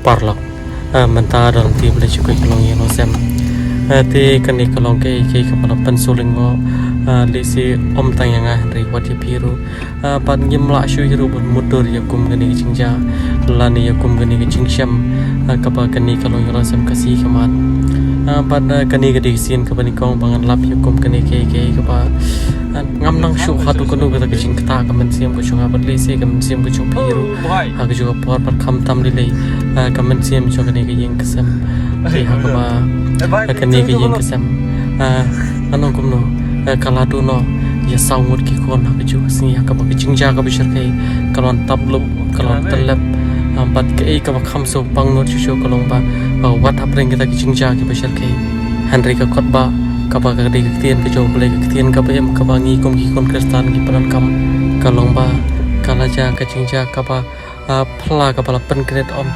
parlok menta dalam ti boleh cukup kalau yang nosem ti kani kalau ke kepala pensulingo lisi om tayanga Henry wati piru pan gimla shu hiru bun mudur yakum kani cingja lani yakum kani cingsyam kapa kani kalau yang nosem kasih kemat pada kani gede sin kapa nikong bangan lap yakum kani ke kapa ngam nang shu hatu kanu kata kecing kata kamen siam kucung abat lisi kamen siam kucung piru aku juga por par kam tam lilai kamen siam kucung kani ke yang kesem aku ba kani ke yang kesem anong kumno kaladu no ya sawut ki kon aku juga sini aku ba kecing jaga besar kai kalau tablub kalau telap ampat ke ka kham so pang no chu kalau ba wat apreng kita kecing jaga besar kai Henry ka khotba kapa ka de ketian ke jauh boleh ketian kapa em kapa ngi kom ki kon kristan ki panan kam kalong ba kalaja ka cingja kapa phla kapa pen kret om